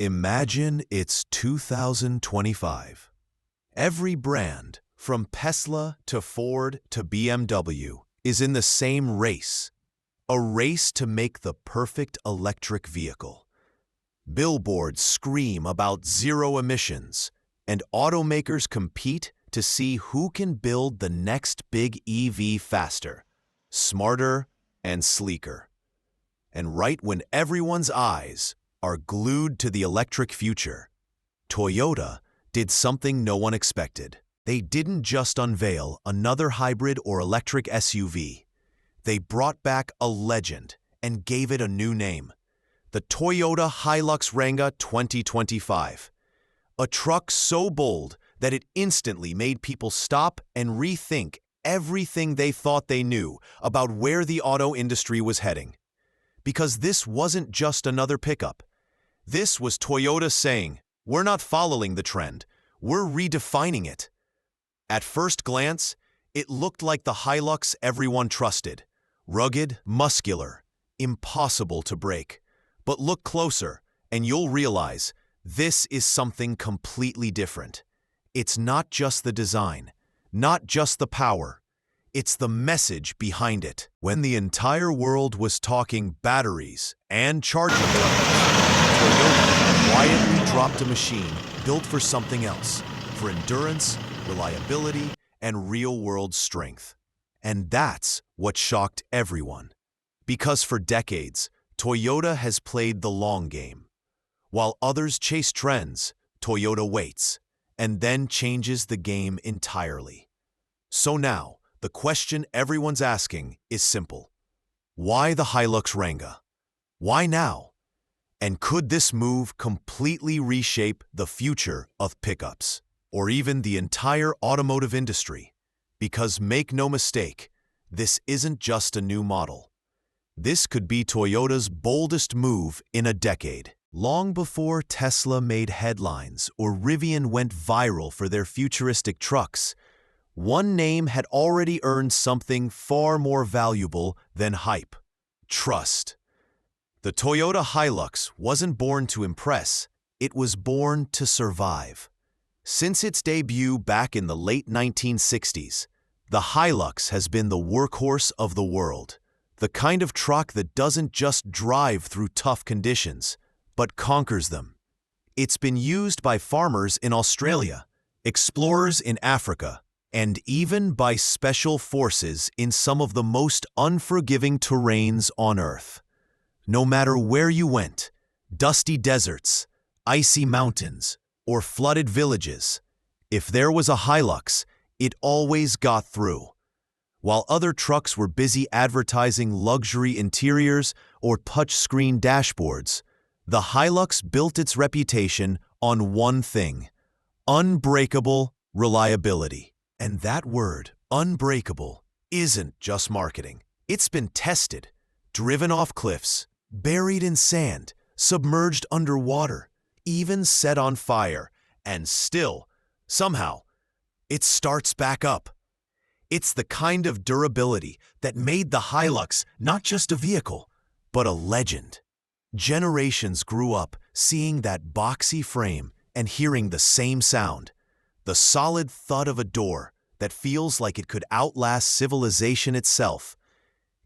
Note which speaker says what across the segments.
Speaker 1: Imagine it's 2025. Every brand, from Tesla to Ford to BMW, is in the same race. A race to make the perfect electric vehicle. Billboards scream about zero emissions, and automakers compete to see who can build the next big EV faster, smarter, and sleeker. And right when everyone's eyes are glued to the electric future, Toyota did something no one expected. They didn't just unveil another hybrid or electric SUV. They brought back a legend and gave it a new name, the Toyota Hilux Ranga 2025. A truck so bold that it instantly made people stop and rethink everything they thought they knew about where the auto industry was heading. Because this wasn't just another pickup. This was Toyota saying, "We're not following the trend, we're redefining it." At first glance, it looked like the Hilux everyone trusted. Rugged, muscular, impossible to break. But look closer, and you'll realize this is something completely different. It's not just the design, not just the power. It's the message behind it. When the entire world was talking batteries and charging times, Toyota quietly dropped a machine built for something else, for endurance, reliability, and real-world strength. And that's what shocked everyone. Because for decades, Toyota has played the long game. While others chase trends, Toyota waits, and then changes the game entirely. So now, the question everyone's asking is simple. Why the Hilux Ranga? Why now? And could this move completely reshape the future of pickups, or even the entire automotive industry? Because make no mistake, this isn't just a new model. This could be Toyota's boldest move in a decade. Long before Tesla made headlines or Rivian went viral for their futuristic trucks, one name had already earned something far more valuable than hype: trust. The Toyota Hilux wasn't born to impress, it was born to survive. Since its debut back in the late 1960s, the Hilux has been the workhorse of the world, the kind of truck that doesn't just drive through tough conditions, but conquers them. It's been used by farmers in Australia, explorers in Africa, and even by special forces in some of the most unforgiving terrains on Earth. No matter where you went, dusty deserts, icy mountains, or flooded villages, if there was a Hilux, it always got through. While other trucks were busy advertising luxury interiors or touchscreen dashboards, the Hilux built its reputation on one thing: unbreakable reliability. And that word, unbreakable, isn't just marketing. It's been tested, driven off cliffs, buried in sand, submerged underwater, even set on fire, and still, somehow, it starts back up. It's the kind of durability that made the Hilux not just a vehicle, but a legend. Generations grew up seeing that boxy frame and hearing the same sound, the solid thud of a door that feels like it could outlast civilization itself.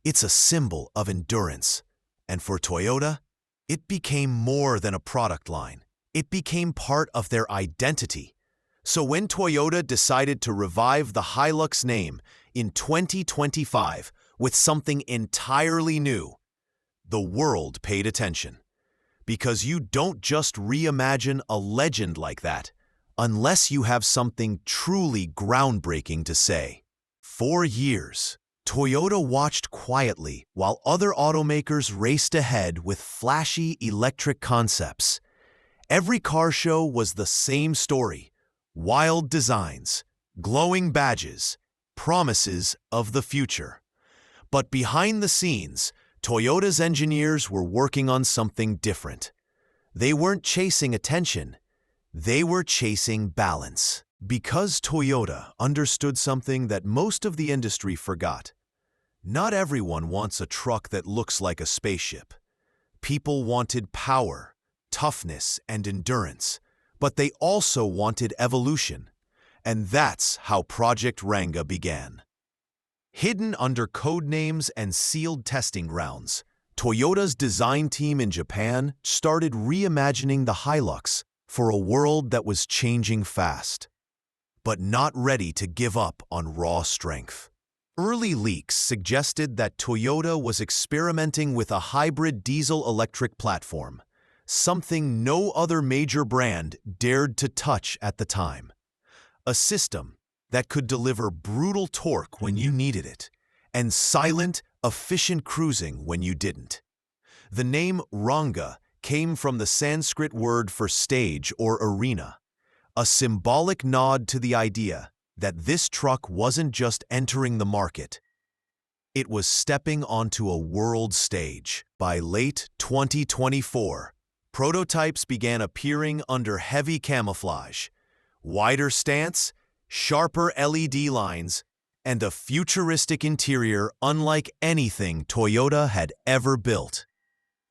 Speaker 1: It's a symbol of endurance. And for Toyota, it became more than a product line. It became part of their identity. So when Toyota decided to revive the Hilux name in 2025 with something entirely new, the world paid attention. Because you don't just reimagine a legend like that unless you have something truly groundbreaking to say. For years, Toyota watched quietly while other automakers raced ahead with flashy electric concepts. Every car show was the same story: wild designs, glowing badges, promises of the future. But behind the scenes, Toyota's engineers were working on something different. They weren't chasing attention, they were chasing balance. Because Toyota understood something that most of the industry forgot. Not everyone wants a truck that looks like a spaceship. People wanted power, toughness and endurance, but they also wanted evolution. And that's how Project Ranga began. Hidden under code names and sealed testing grounds, Toyota's design team in Japan started reimagining the Hilux for a world that was changing fast, but not ready to give up on raw strength. Early leaks suggested that Toyota was experimenting with a hybrid diesel-electric platform, something no other major brand dared to touch at the time. A system that could deliver brutal torque when you needed it, and silent, efficient cruising when you didn't. The name Ranga came from the Sanskrit word for stage or arena, a symbolic nod to the idea that this truck wasn't just entering the market, it was stepping onto a world stage. By late 2024, prototypes began appearing under heavy camouflage, wider stance, sharper LED lines, and a futuristic interior unlike anything Toyota had ever built.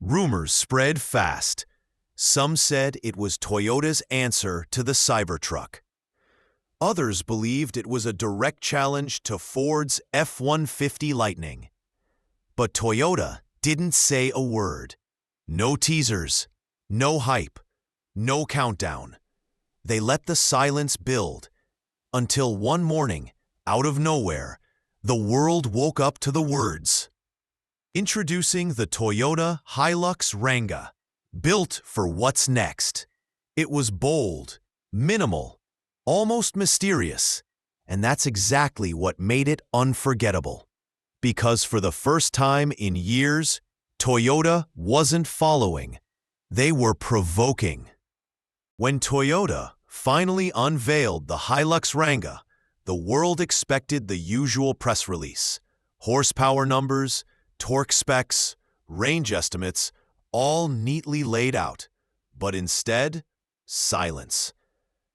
Speaker 1: Rumors spread fast. Some said it was Toyota's answer to the Cybertruck. Others believed it was a direct challenge to Ford's F-150 Lightning. But Toyota didn't say a word. No teasers, no hype, no countdown. They let the silence build, until one morning, out of nowhere, the world woke up to the words. Introducing the Toyota Hilux Ranga, built for what's next. It was bold, minimal, almost mysterious, and that's exactly what made it unforgettable. Because for the first time in years, Toyota wasn't following. They were provoking. When Toyota finally unveiled the Hilux Ranga, the world expected the usual press release. Horsepower numbers, torque specs, range estimates, all neatly laid out. But instead, silence.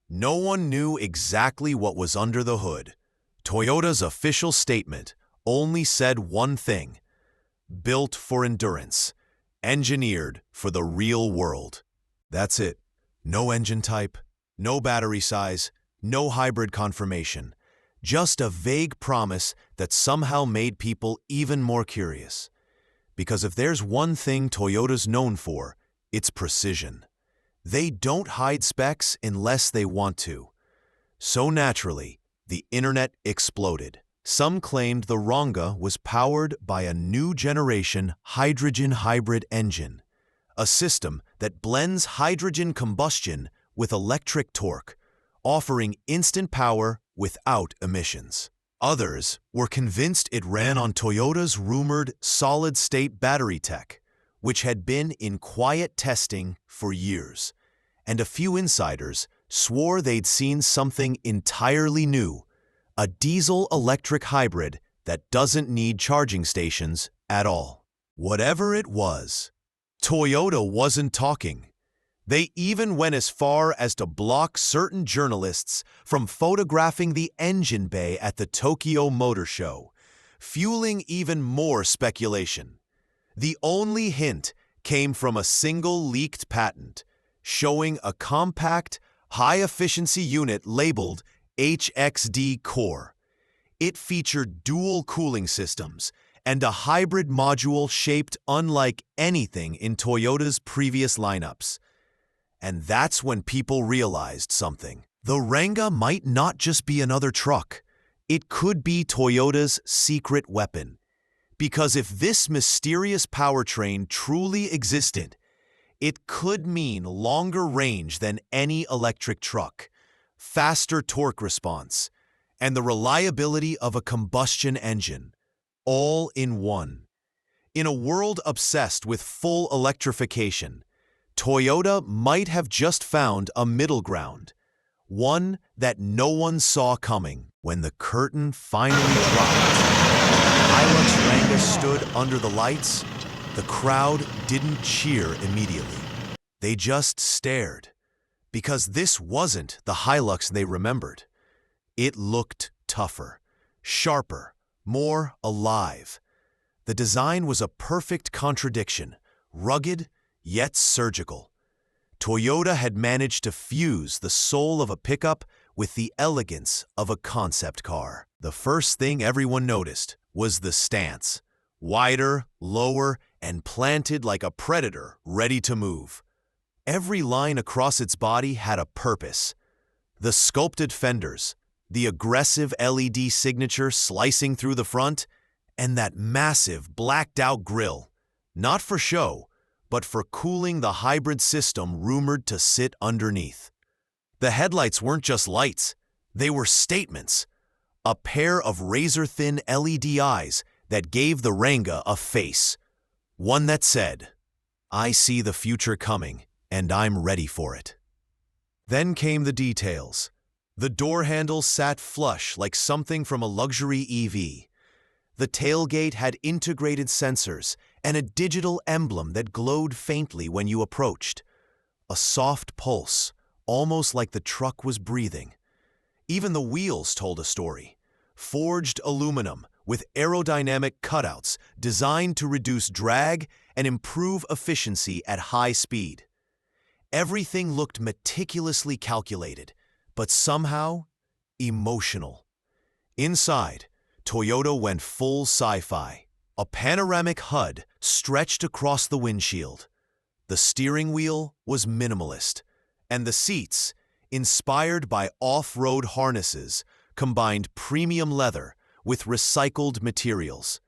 Speaker 1: No one knew exactly what was under the hood. Toyota's official statement only said one thing: built for endurance, engineered for the real world. That's it. No engine type, no battery size, no hybrid confirmation. Just a vague promise that somehow made people even more curious. Because if there's one thing Toyota's known for, it's precision. They don't hide specs unless they want to. So naturally, the internet exploded. Some claimed the Ranga was powered by a new generation hydrogen hybrid engine, a system that blends hydrogen combustion with electric torque, offering instant power without emissions. Others were convinced it ran on Toyota's rumored solid-state battery tech, which had been in quiet testing for years. And a few insiders swore they'd seen something entirely new, a diesel-electric hybrid that doesn't need charging stations at all. Whatever it was, Toyota wasn't talking. They even went as far as to block certain journalists from photographing the engine bay at the Tokyo Motor Show, fueling even more speculation. The only hint came from a single leaked patent, showing a compact, high-efficiency unit labeled HXD Core. It featured dual cooling systems and a hybrid module shaped unlike anything in Toyota's previous lineups. And that's when people realized something. The Ranga might not just be another truck. It could be Toyota's secret weapon. Because if this mysterious powertrain truly existed, it could mean longer range than any electric truck, faster torque response, and the reliability of a combustion engine, all in one. In a world obsessed with full electrification, Toyota might have just found a middle ground, one that no one saw coming. When the curtain finally dropped, Hilux Ranga stood under the lights. The crowd didn't cheer immediately. They just stared, because this wasn't the Hilux they remembered. It looked tougher, sharper, more alive. The design was a perfect contradiction, rugged yet surgical. Toyota had managed to fuse the soul of a pickup with the elegance of a concept car. The first thing everyone noticed was the stance. Wider, lower, and planted like a predator ready to move. Every line across its body had a purpose. The sculpted fenders, the aggressive LED signature slicing through the front, and that massive blacked-out grille, not for show, but for cooling the hybrid system rumored to sit underneath. The headlights weren't just lights, they were statements. A pair of razor-thin LED eyes that gave the Ranga a face. One that said, "I see the future coming, and I'm ready for it." Then came the details. The door handle sat flush like something from a luxury EV. The tailgate had integrated sensors and a digital emblem that glowed faintly when you approached. A soft pulse, almost like the truck was breathing. Even the wheels told a story. Forged aluminum with aerodynamic cutouts designed to reduce drag and improve efficiency at high speed. Everything looked meticulously calculated, but somehow emotional. Inside, Toyota went full sci-fi. A panoramic HUD stretched across the windshield. The steering wheel was minimalist, and the seats, inspired by off-road harnesses, combined premium leather with recycled materials.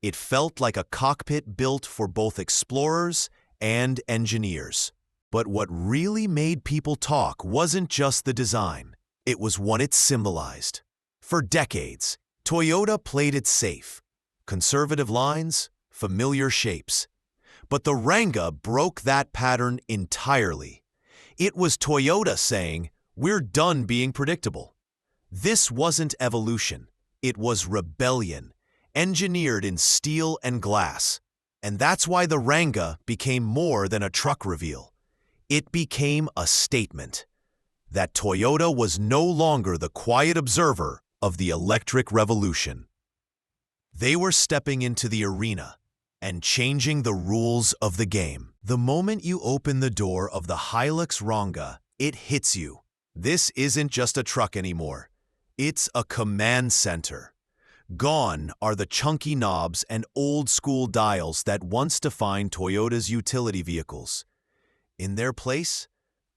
Speaker 1: It felt like a cockpit built for both explorers and engineers. But what really made people talk wasn't just the design, it was what it symbolized. For decades, Toyota played it safe. Conservative lines, familiar shapes. But the Ranga broke that pattern entirely. It was Toyota saying, "We're done being predictable." This wasn't evolution, it was rebellion, engineered in steel and glass. And that's why the Ranga became more than a truck reveal. It became a statement that Toyota was no longer the quiet observer of the electric revolution. They were stepping into the arena and changing the rules of the game. The moment you open the door of the Hilux Ranga, it hits you. This isn't just a truck anymore. It's a command center. Gone are the chunky knobs and old-school dials that once defined Toyota's utility vehicles. In their place,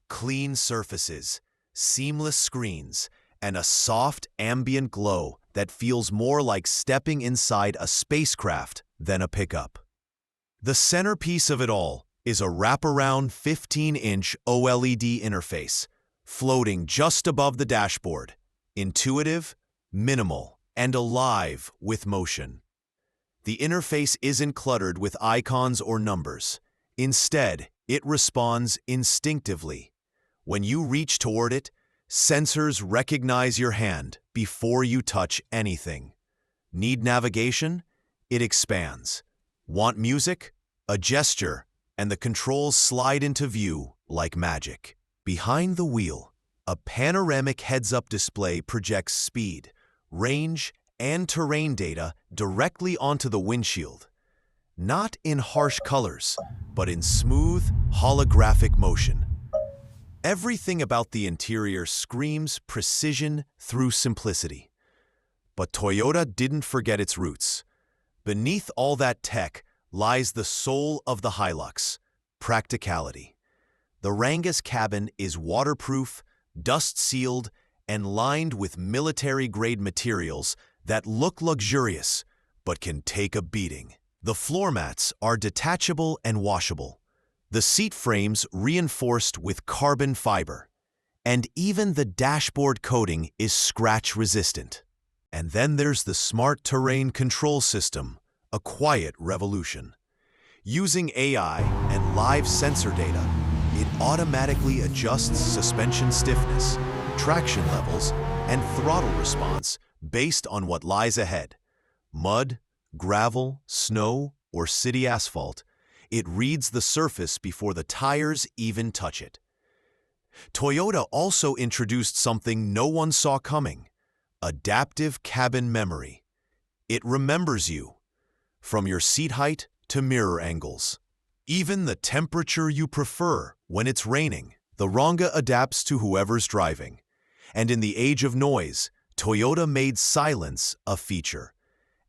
Speaker 1: clean surfaces, seamless screens, and a soft ambient glow that feels more like stepping inside a spacecraft than a pickup. The centerpiece of it all is a wraparound 15-inch OLED interface, floating just above the dashboard, intuitive, minimal, and alive with motion. The interface isn't cluttered with icons or numbers. Instead, it responds instinctively. When you reach toward it, sensors recognize your hand before you touch anything. Need navigation? It expands. Want music? A gesture, and the controls slide into view like magic. Behind the wheel, a panoramic heads-up display projects speed, range, and terrain data directly onto the windshield. Not in harsh colors, but in smooth, holographic motion. Everything about the interior screams precision through simplicity. But Toyota didn't forget its roots. Beneath all that tech lies the soul of the Hilux, practicality. The Ranga's cabin is waterproof, dust-sealed, and lined with military-grade materials that look luxurious but can take a beating. The floor mats are detachable and washable. The seat frames reinforced with carbon fiber. And even the dashboard coating is scratch-resistant. And then there's the smart terrain control system, a quiet revolution. Using AI and live sensor data, it automatically adjusts suspension stiffness, traction levels, and throttle response based on what lies ahead. Mud, gravel, snow, or city asphalt, it reads the surface before the tires even touch it. Toyota also introduced something no one saw coming: adaptive cabin memory. It remembers you, from your seat height to mirror angles. Even the temperature you prefer when it's raining. The Ranga adapts to whoever's driving. And in the age of noise, Toyota made silence a feature.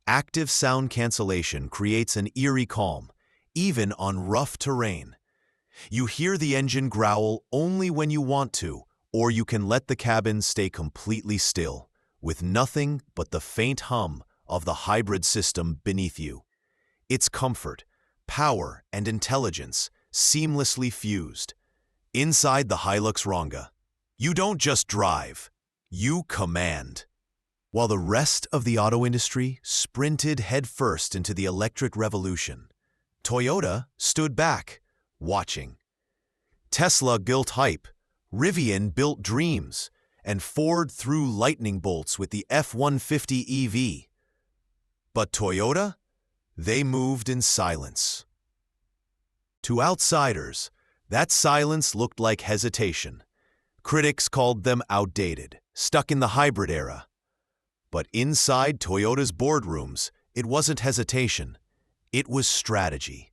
Speaker 1: Active sound cancellation creates an eerie calm, even on rough terrain. You hear the engine growl only when you want to, or you can let the cabin stay completely still, with nothing but the faint hum of the hybrid system beneath you. It's comfort, power, and intelligence seamlessly fused. Inside the Hilux Ranga, you don't just drive, you command. While the rest of the auto industry sprinted headfirst into the electric revolution, Toyota stood back, watching. Tesla built hype, Rivian built dreams, and Ford threw lightning bolts with the F-150 EV. But Toyota? They moved in silence. To outsiders, that silence looked like hesitation. Critics called them outdated, stuck in the hybrid era. But inside Toyota's boardrooms, it wasn't hesitation. It was strategy.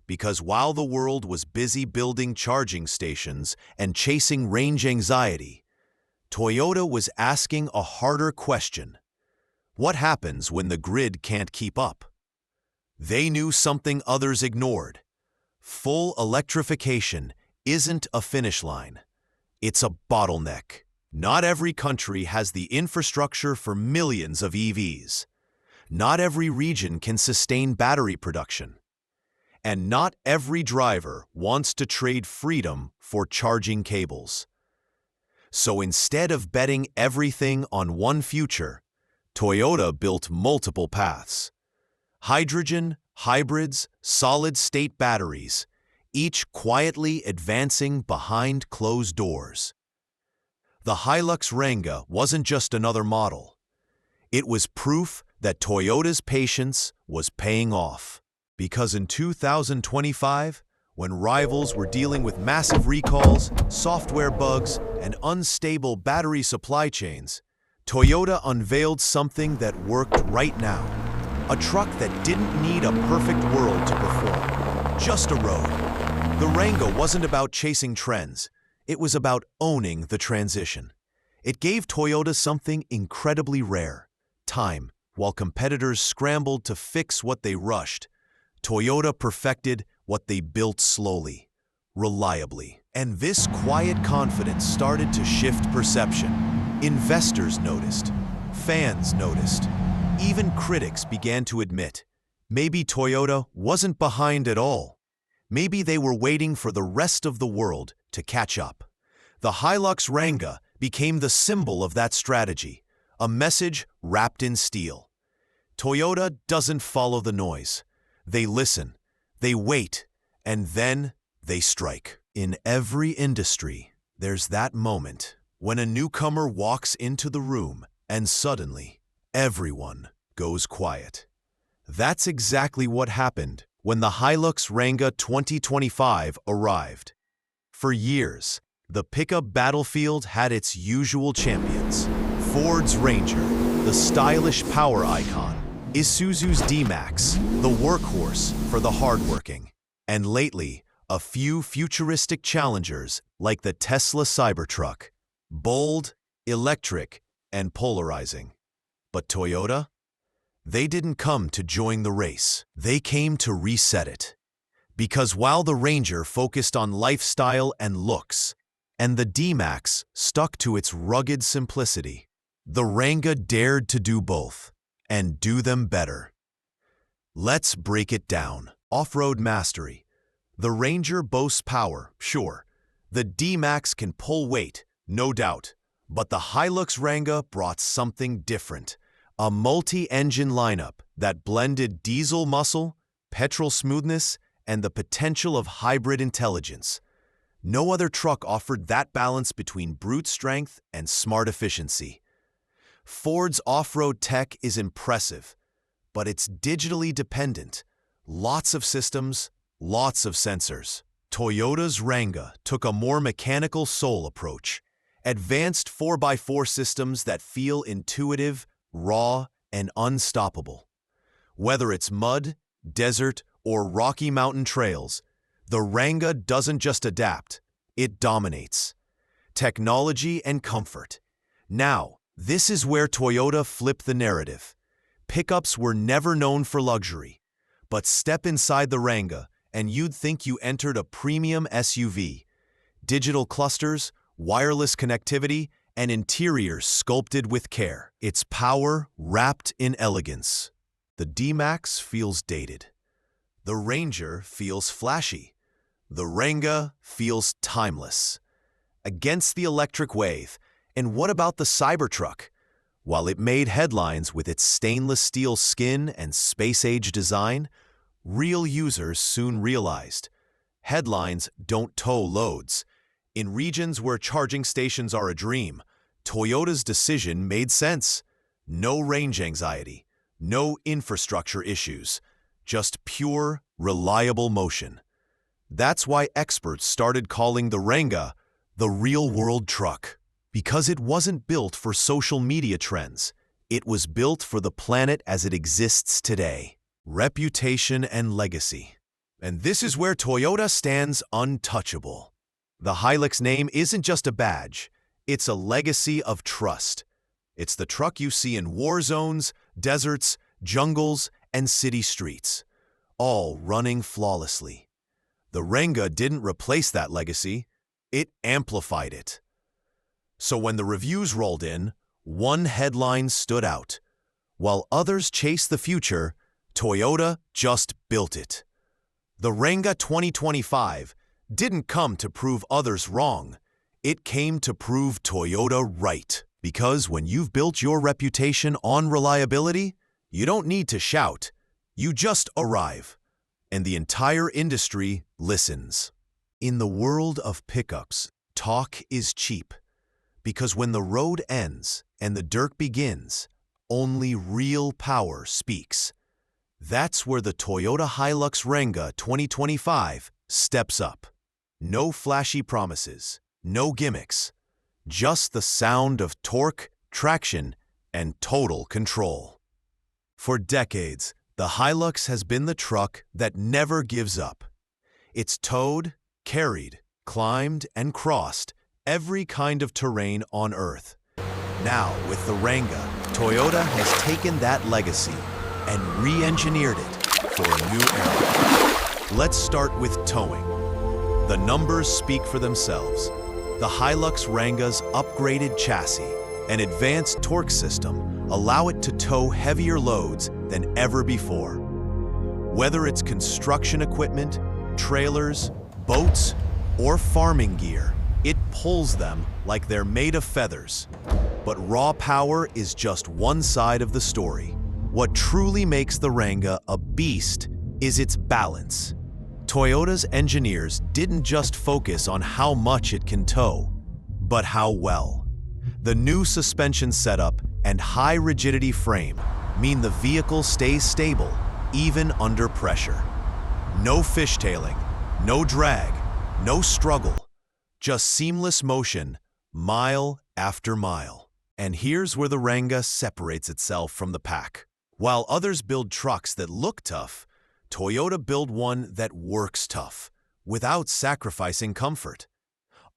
Speaker 1: Because while the world was busy building charging stations and chasing range anxiety, Toyota was asking a harder question. What happens when the grid can't keep up? They knew something others ignored. Full electrification isn't a finish line. It's a bottleneck. Not every country has the infrastructure for millions of EVs. Not every region can sustain battery production. And not every driver wants to trade freedom for charging cables. So instead of betting everything on one future, Toyota built multiple paths. Hydrogen, hybrids, solid-state batteries, each quietly advancing behind closed doors. The Hilux Ranga wasn't just another model. It was proof that Toyota's patience was paying off. Because in 2025, when rivals were dealing with massive recalls, software bugs, and unstable battery supply chains, Toyota unveiled something that worked right now. A truck that didn't need a perfect world to perform, just a road. The Ranga wasn't about chasing trends. It was about owning the transition. It gave Toyota something incredibly rare: time. While competitors scrambled to fix what they rushed, Toyota perfected what they built slowly, reliably. And this quiet confidence started to shift perception. Investors noticed. Fans noticed. Even critics began to admit, maybe Toyota wasn't behind at all. Maybe they were waiting for the rest of the world to catch up. The Hilux Ranga became the symbol of that strategy, a message wrapped in steel. Toyota doesn't follow the noise. They listen, they wait, and then they strike. In every industry, there's that moment when a newcomer walks into the room and suddenly everyone goes quiet. That's exactly what happened when the Hilux Ranga 2025 arrived. For years, the pickup battlefield had its usual champions. Ford's Ranger, the stylish power icon. Isuzu's D-Max, the workhorse for the hardworking. And lately, a few futuristic challengers like the Tesla Cybertruck. Bold, electric, and polarizing. But Toyota? They didn't come to join the race. They came to reset it. Because while the Ranger focused on lifestyle and looks, and the D-Max stuck to its rugged simplicity, the Ranga dared to do both, and do them better. Let's break it down. Off-road mastery. The Ranger boasts power, sure. The D-Max can pull weight, no doubt. But the Hilux Ranga brought something different. A multi-engine lineup that blended diesel muscle, petrol smoothness, and the potential of hybrid intelligence. No other truck offered that balance between brute strength and smart efficiency. Ford's off-road tech is impressive, but it's digitally dependent. Lots of systems, lots of sensors. Toyota's Ranga took a more mechanical soul approach. Advanced 4x4 systems that feel intuitive, raw, and unstoppable. Whether it's mud, desert, or Rocky Mountain trails, The Ranga doesn't just adapt, it dominates. Technology and comfort. Now, this is where Toyota flipped the narrative. Pickups were never known for luxury, but step inside the Ranga and you'd think you entered a premium SUV. Digital clusters, wireless connectivity, and interiors sculpted with care. Its power wrapped in elegance. The D-Max feels dated. The Ranger feels flashy. The Ranga feels timeless. Against the electric wave, and what about the Cybertruck? While it made headlines with its stainless steel skin and space-age design, real users soon realized headlines don't tow loads. In regions where charging stations are a dream, Toyota's decision made sense. No range anxiety, no infrastructure issues, just pure, reliable motion. That's why experts started calling the Ranga the real-world truck. Because it wasn't built for social media trends. It was built for the planet as it exists today. Reputation and legacy. And this is where Toyota stands untouchable. The Hilux name isn't just a badge. It's a legacy of trust. It's the truck you see in war zones, deserts, jungles, and city streets, all running flawlessly. The Ranga didn't replace that legacy. It amplified it. So when the reviews rolled in, one headline stood out. While others chased the future, Toyota just built it. The Ranga 2025 didn't come to prove others wrong. It came to prove Toyota right. Because when you've built your reputation on reliability, you don't need to shout. You just arrive. And the entire industry listens. In the world of pickups, talk is cheap. Because when the road ends and the dirt begins, only real power speaks. That's where the Toyota Hilux Ranga 2025 steps up. No flashy promises, no gimmicks, just the sound of torque, traction, and total control. For decades, the Hilux has been the truck that never gives up. It's towed, carried, climbed, and crossed every kind of terrain on Earth. Now, with the Ranga, Toyota has taken that legacy and re-engineered it for a new era. Let's start with towing. The numbers speak for themselves. The Hilux Ranga's upgraded chassis and advanced torque system allow it to tow heavier loads than ever before. Whether it's construction equipment, trailers, boats, or farming gear, it pulls them like they're made of feathers. But raw power is just one side of the story. What truly makes the Ranga a beast is its balance. Toyota's engineers didn't just focus on how much it can tow, but how well. The new suspension setup and high-rigidity frame mean the vehicle stays stable, even under pressure. No fishtailing, no drag, no struggle. Just seamless motion, mile after mile. And here's where the Ranga separates itself from the pack. While others build trucks that look tough, Toyota built one that works tough, without sacrificing comfort.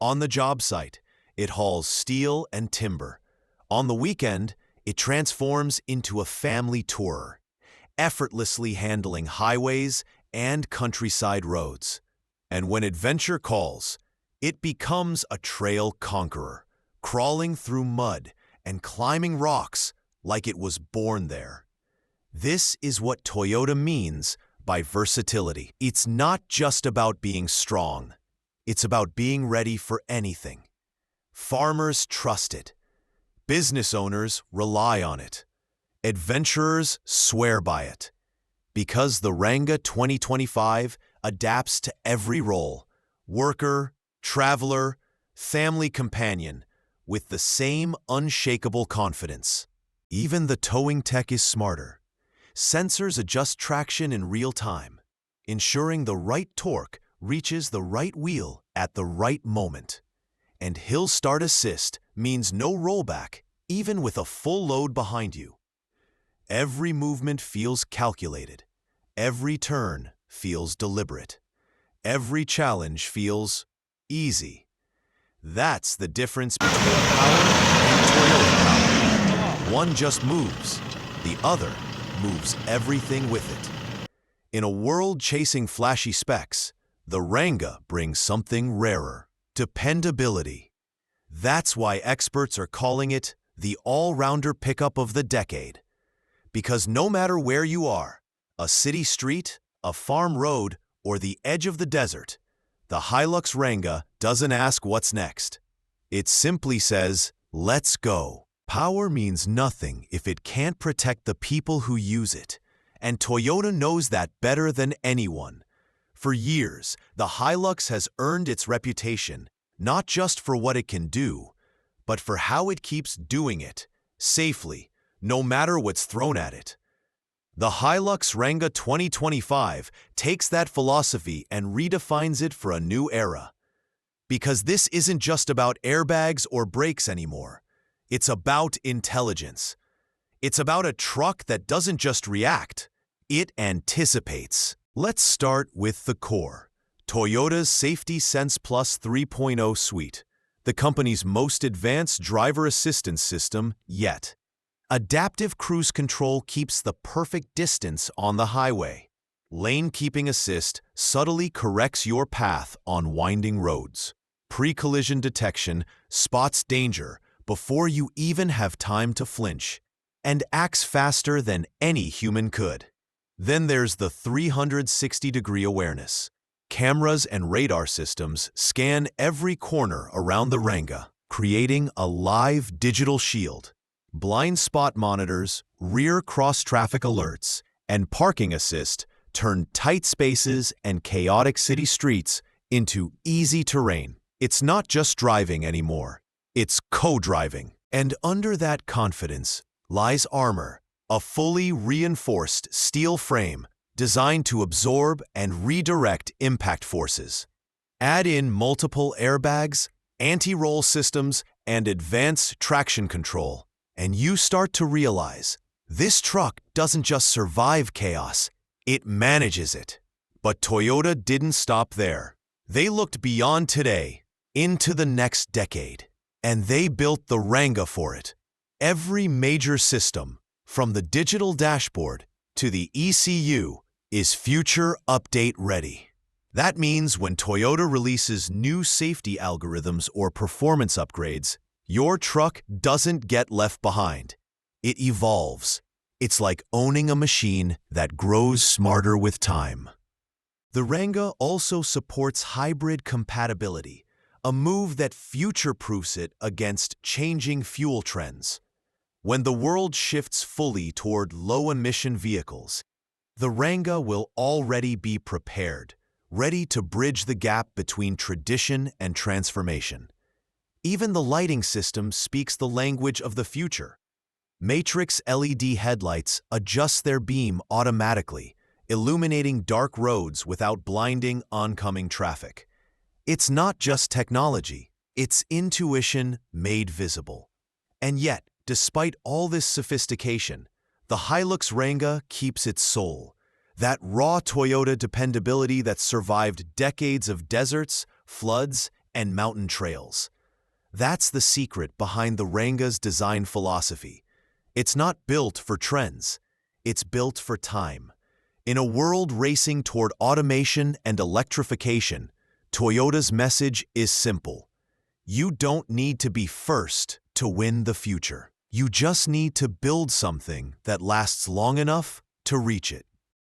Speaker 1: On the job site, it hauls steel and timber. On the weekend, it transforms into a family tourer, effortlessly handling highways and countryside roads. And when adventure calls, it becomes a trail conqueror, crawling through mud and climbing rocks like it was born there. This is what Toyota means by versatility. It's not just about being strong. It's about being ready for anything. Farmers trust it. Business owners rely on it. Adventurers swear by it. Because the Ranga 2025 adapts to every role, worker, traveler, family companion, with the same unshakable confidence. Even the towing tech is smarter. Sensors adjust traction in real time, ensuring the right torque reaches the right wheel at the right moment. And Hill Start Assist means no rollback, even with a full load behind you. Every movement feels calculated. Every turn feels deliberate. every challenge feels easy. That's the difference between power and Toyota power. One just moves, the other moves everything with it. In a world chasing flashy specs, the Ranga brings something rarer: dependability. That's why experts are calling it the all-rounder pickup of the decade. Because no matter where you are, a city street, a farm road, or the edge of the desert, the Hilux Ranga doesn't ask what's next. It simply says, let's go. Power means nothing if it can't protect the people who use it, and Toyota knows that better than anyone. For years, the Hilux has earned its reputation, not just for what it can do, but for how it keeps doing it, safely, no matter what's thrown at it. The Hilux Ranga 2025 takes that philosophy and redefines it for a new era. Because this isn't just about airbags or brakes anymore. It's about intelligence. It's about a truck that doesn't just react, it anticipates. Let's start with the core. Toyota's Safety Sense Plus 3.0 suite, the company's most advanced driver assistance system yet. Adaptive cruise control keeps the perfect distance on the highway. Lane keeping assist subtly corrects your path on winding roads. Pre-collision detection spots danger before you even have time to flinch, and acts faster than any human could. Then there's the 360-degree awareness. Cameras and radar systems scan every corner around the Ranga, creating a live digital shield. Blind spot monitors, rear cross-traffic alerts, and parking assist turn tight spaces and chaotic city streets into easy terrain. It's not just driving anymore, it's co-driving. And under that confidence lies armor, a fully reinforced steel frame designed to absorb and redirect impact forces. Add in multiple airbags, anti-roll systems, and advanced traction control, and you start to realize this truck doesn't just survive chaos, it manages it. But Toyota didn't stop there. They looked beyond today, into the next decade, and they built the Ranga for it. Every major system, from the digital dashboard to the ECU, is future update ready. That means when Toyota releases new safety algorithms or performance upgrades, your truck doesn't get left behind. It evolves. It's like owning a machine that grows smarter with time. The Ranga also supports hybrid compatibility, a move that future-proofs it against changing fuel trends. When the world shifts fully toward low-emission vehicles, the Ranga will already be prepared, ready to bridge the gap between tradition and transformation. Even the lighting system speaks the language of the future. Matrix LED headlights adjust their beam automatically, illuminating dark roads without blinding oncoming traffic. It's not just technology, it's intuition made visible. And yet, despite all this sophistication, the Hilux Ranga keeps its soul, that raw Toyota dependability that survived decades of deserts, floods, and mountain trails. That's the secret behind the Ranga's design philosophy. It's not built for trends, it's built for time. In a world racing toward automation and electrification, Toyota's message is simple. You don't need to be first to win the future. You just need to build something that lasts long enough to reach it.